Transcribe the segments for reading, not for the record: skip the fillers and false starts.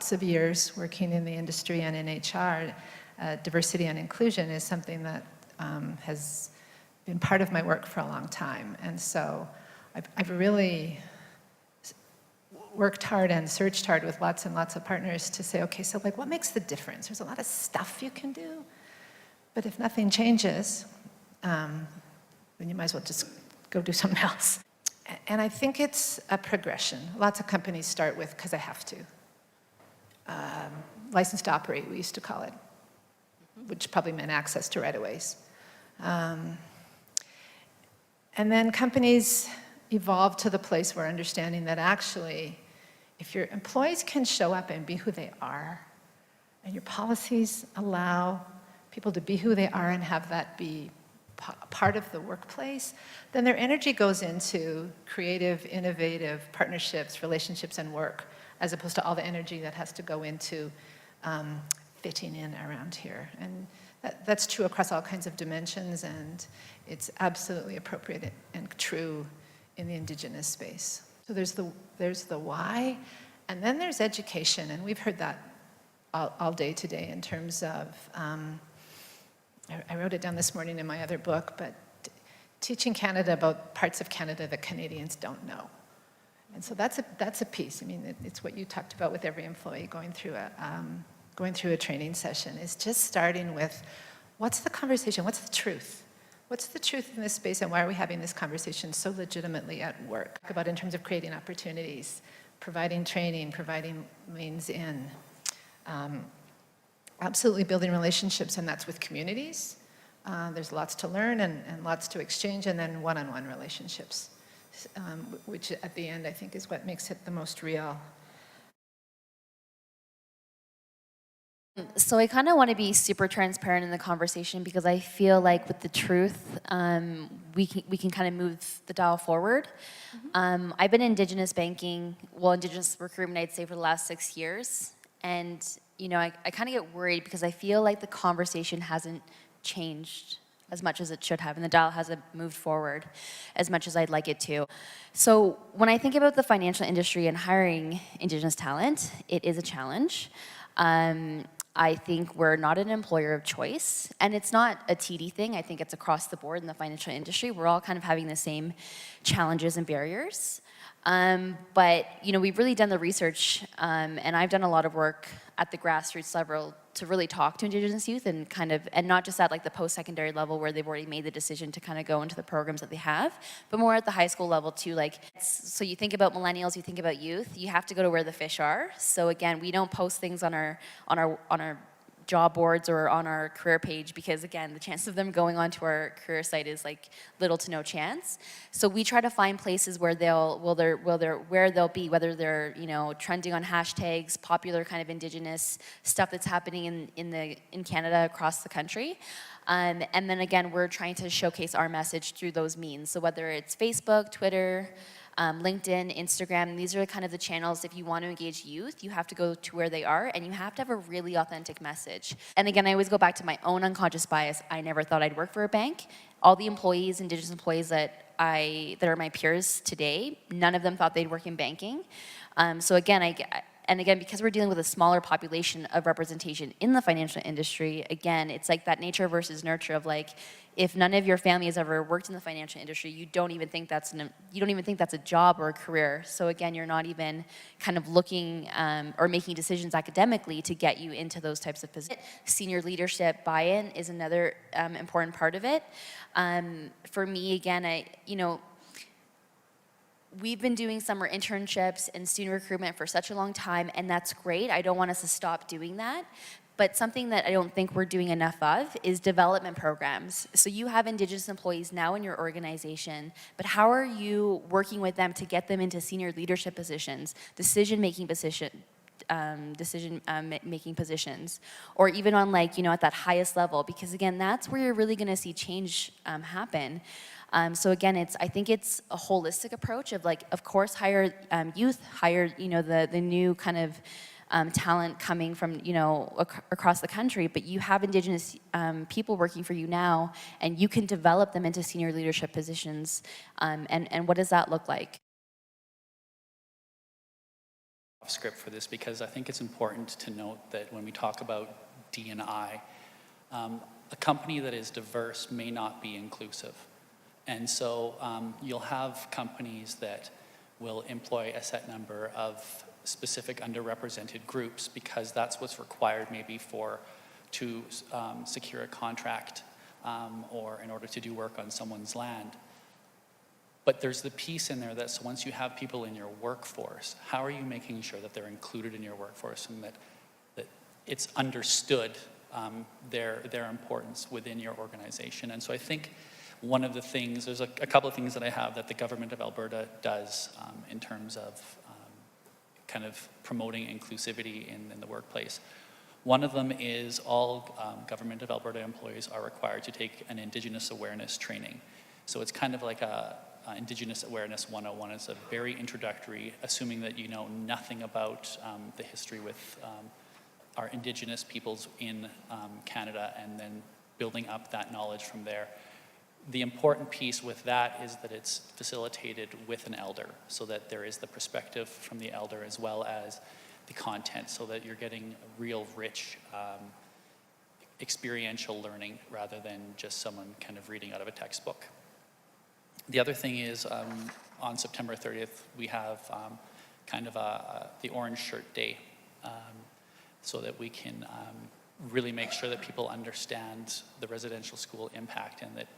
lots of years working in the industry and in HR, diversity and inclusion is something that has been part of my work for a long time. And so I've really worked hard and searched hard with lots and lots of partners to say, okay, so like what makes the difference? There's a lot of stuff you can do, but if nothing changes, then you might as well just go do something else. And I think it's a progression. Lots of companies start with, because I have to. License to operate, we used to call it, which probably meant access to right-of-ways. And then companies evolve to the place where understanding that actually, if your employees can show up and be who they are, and your policies allow people to be who they are and have that be part of the workplace, then their energy goes into creative, innovative partnerships, relationships, and work, as opposed to all the energy that has to go into fitting in around here. And that's true across all kinds of dimensions, and it's absolutely appropriate and true in the Indigenous space. So there's the why, and then there's education, and we've heard that all day today in terms of, I wrote it down this morning in my other book, but teaching Canada about parts of Canada that Canadians don't know. And so that's a piece. I mean, it's what you talked about with every employee going through a training session, is just starting with, what's the conversation? What's the truth? What's the truth in this space, and why are we having this conversation so legitimately at work? Talk about in terms of creating opportunities, providing training, providing means in. Absolutely building relationships, and that's with communities. There's lots to learn and lots to exchange, and then one-on-one relationships, which at the end I think is what makes it the most real. So I kind of want to be super transparent in the conversation, because I feel like with the truth, we can kind of move the dial forward. Mm-hmm. I've been in Indigenous banking, Indigenous recruitment, I'd say, for the last 6 years. And, you know, I kind of get worried because I feel like the conversation hasn't changed as much as it should have, and the dial hasn't moved forward as much as I'd like it to. So when I think about the financial industry and hiring Indigenous talent, it is a challenge. I think we're not an employer of choice, and it's not a TD thing. I think it's across the board in the financial industry. We're all kind of having the same challenges and barriers. But, you know, we've really done the research, and I've done a lot of work at the grassroots level to really talk to Indigenous youth, and and not just at like the post-secondary level where they've already made the decision to kind of go into the programs that they have, but more at the high school level too. Like, so you think about millennials, you think about youth, you have to go to where the fish are. So again, we don't post things on our job boards or on our career page, because again, the chance of them going onto our career site is like little to no chance. So we try to find places where they'll be, whether they're, you know, trending on hashtags, popular kind of Indigenous stuff that's happening in Canada across the country. And then again, we're trying to showcase our message through those means. So whether it's Facebook, Twitter, LinkedIn, Instagram, these are kind of the channels. If you want to engage youth, you have to go to where they are, and you have to have a really authentic message. And again, I always go back to my own unconscious bias. I never thought I'd work for a bank. All the employees, Indigenous employees that are my peers today, none of them thought they'd work in banking. So again, because we're dealing with a smaller population of representation in the financial industry, again, it's like that nature versus nurture of like, if none of your family has ever worked in the financial industry, you don't even think that's a job or a career. So again, you're not even kind of looking or making decisions academically to get you into those types of positions. Senior leadership buy-in is another important part of it. For me, again, we've been doing summer internships and student recruitment for such a long time, and that's great. I don't want us to stop doing that. But something that I don't think we're doing enough of is development programs. So you have Indigenous employees now in your organization, but how are you working with them to get them into senior leadership positions, decision-making positions, or even on at that highest level? Because again, that's where you're really gonna see change happen. So again, I think it's a holistic approach of of course, hire youth, hire the new kind of talent coming from across the country, but you have Indigenous people working for you now, and you can develop them into senior leadership positions. And what does that look like? script for this because I think it's important to note that when we talk about D&I, a company that is diverse may not be inclusive. And so you'll have companies that will employ a set number of specific underrepresented groups because that's what's required maybe to secure a contract or in order to do work on someone's land. But there's the piece in there that once you have people in your workforce, how are you making sure that they're included in your workforce and that it's understood their importance within your organization? And so I think one of the things, there's a couple of things that I have that the government of Alberta does in terms of kind of promoting inclusivity in the workplace. One of them is all government of Alberta employees are required to take an Indigenous awareness training. So it's kind of like a Indigenous Awareness 101. It's a very introductory, assuming that you know nothing about the history with our Indigenous peoples in Canada, and then building up that knowledge from there. The important piece with that is that it's facilitated with an elder, so that there is the perspective from the elder as well as the content, so that you're getting real rich experiential learning rather than just someone kind of reading out of a textbook. The other thing is on September 30th, we have kind of the Orange Shirt Day, so that we can really make sure that people understand the residential school impact, and that,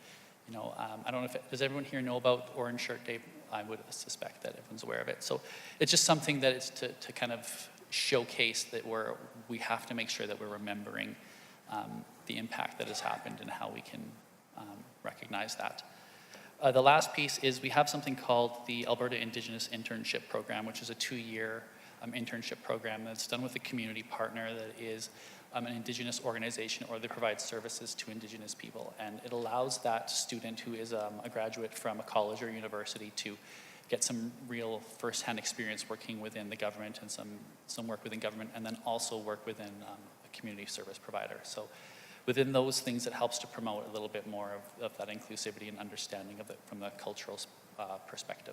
you know, I don't know if, does everyone here know about Orange Shirt Day? I would suspect that everyone's aware of it. So it's just something that is to kind of showcase that we have to make sure that we're remembering the impact that has happened and how we can recognize that. The last piece is we have something called the Alberta Indigenous Internship Program, which is a 2-year internship program that's done with a community partner that is an Indigenous organization, or they provide services to Indigenous people. And it allows that student who is a graduate from a college or university to get some real first-hand experience working within the government and some work within government, and then also work within a community service provider. So within those things, it helps to promote a little bit more of that inclusivity and understanding of it from the cultural perspective.